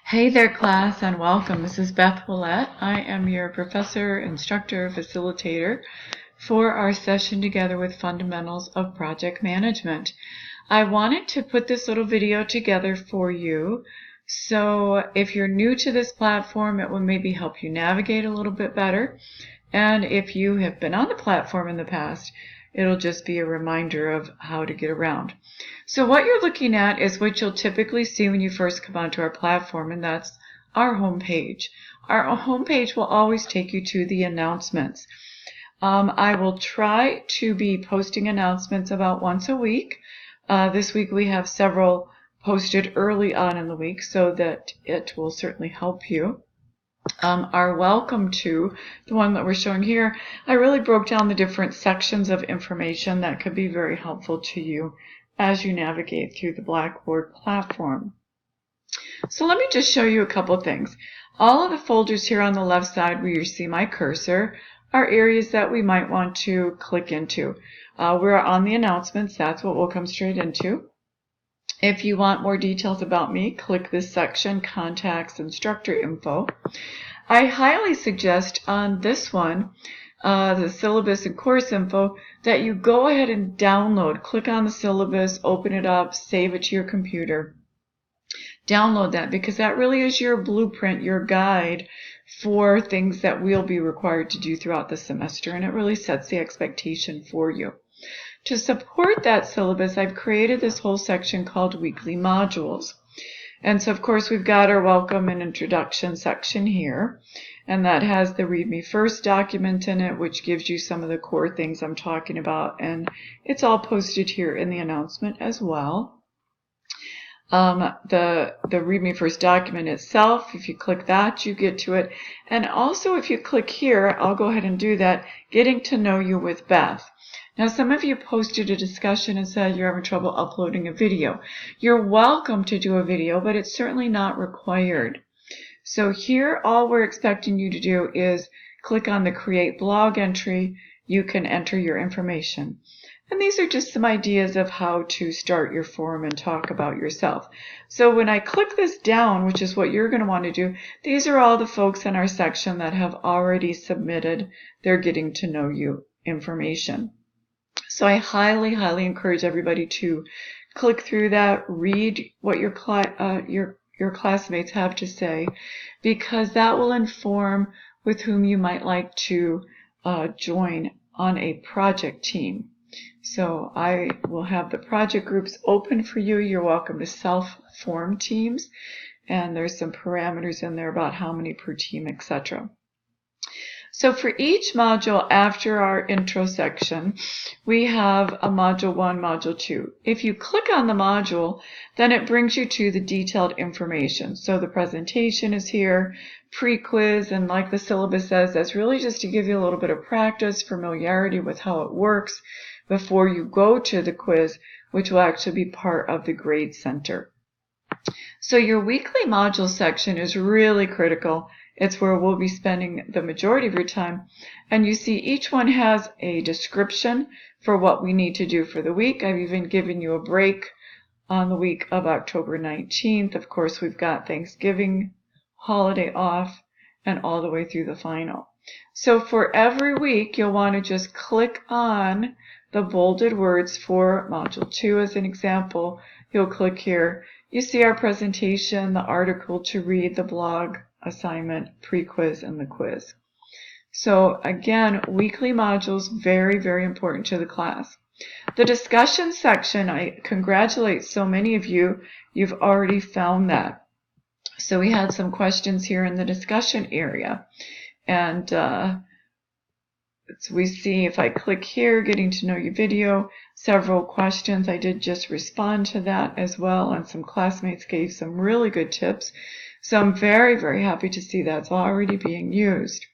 Hey there, class, and welcome. This is Beth Willette. I am your professor, instructor, facilitator for our session together with Fundamentals of Project Management. I wanted to put this little video together for you. So if you're new to this platform, it will maybe help you navigate a little bit better. And if you have been on the platform in the past, it'll just be a reminder of how to get around. So what you're looking at is what you'll typically see when you first come onto our platform, and that's our home page. Our home page will always take you to the announcements. I will try to be posting announcements about once a week. This week we have several posted early on in the week so that it will certainly help you. Our welcome to, the one that we're showing here, I really broke down the different sections of information that could be very helpful to you as you navigate through the Blackboard platform. So let me just show you a couple things. All of the folders here on the left side where you see my cursor are areas that we might want to click into. We're on the announcements, that's what we'll come straight into. If you want more details about me, click this section, Contacts, Instructor Info. I highly suggest on this one, the syllabus and course info, that you go ahead and download. Click on the syllabus, open it up, save it to your computer. Download that because that really is your blueprint, your guide for things that we'll be required to do throughout the semester, and it really sets the expectation for you. To support that syllabus, I've created this whole section called Weekly Modules. And so, of course, we've got our Welcome and Introduction section here, and that has the Read Me First document in it, which gives you some of the core things I'm talking about, and it's all posted here in the announcement as well. The Read Me First document itself, if you click that, you get to it. And also, if you click here, I'll go ahead and do that, Getting to Know You with Beth. Now, some of you posted a discussion and said you're having trouble uploading a video. You're welcome to do a video, but it's certainly not required. So here, all we're expecting you to do is click on the Create Blog Entry. You can enter your information. And these are just some ideas of how to start your forum and talk about yourself. So when I click this down, which is what you're going to want to do, these are all the folks in our section that have already submitted their Getting to Know You information. So I highly, highly encourage everybody to click through that, read what your classmates have to say, because that will inform with whom you might like to join on a project team. So I will have the project groups open for you. You're welcome to self-form teams, and there's some parameters in there about how many per team, etc. So for each module after our intro section, we have a module 1, module 2. If you click on the module, then it brings you to the detailed information. So the presentation is here, pre-quiz, and like the syllabus says, that's really just to give you a little bit of practice, familiarity with how it works before you go to the quiz, which will actually be part of the grade center. So your weekly module section is really critical. It's where we'll be spending the majority of your time. And you see each one has a description for what we need to do for the week. I've even given you a break on the week of October 19th. Of course, we've got Thanksgiving holiday off and all the way through the final. So for every week, you'll want to just click on the bolded words for module 2 as an example. You'll click here. You see our presentation, the article to read, the blog, assignment, pre-quiz, and the quiz. So again, weekly modules, very, very important to the class. The discussion section, I congratulate so many of you. You've already found that. So we had some questions here in the discussion area. And we see if I click here, Getting to Know You video, several questions. I did just respond to that as well, and some classmates gave some really good tips. So I'm very, very happy to see that's already being used.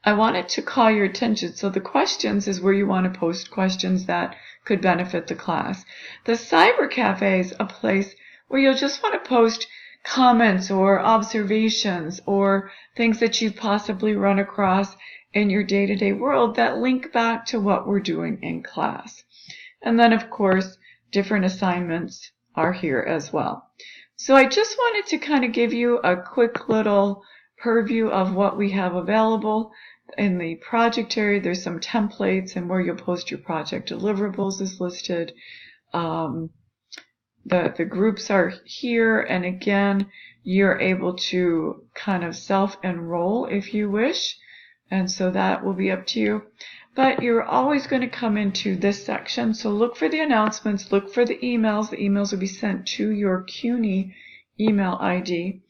I wanted to call your attention. So the questions is where you want to post questions that could benefit the class. The Cyber Cafe is a place where you'll just want to post comments or observations or things that you've possibly run across in your day-to-day world that link back to what we're doing in class. And then, of course, different assignments are here as well. So I just wanted to kind of give you a quick little purview of what we have available. In the project area, there's some templates, and where you'll post your project deliverables is listed. The groups are here, and again, you're able to kind of self-enroll if you wish, and so that will be up to you. But you're always going to come into this section, so look for the announcements, look for the emails. The emails will be sent to your CUNY email ID.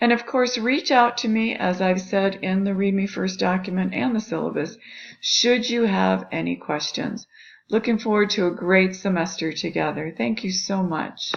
And of course, reach out to me, as I've said in the Read Me First document and the syllabus, should you have any questions. Looking forward to a great semester together. Thank you so much.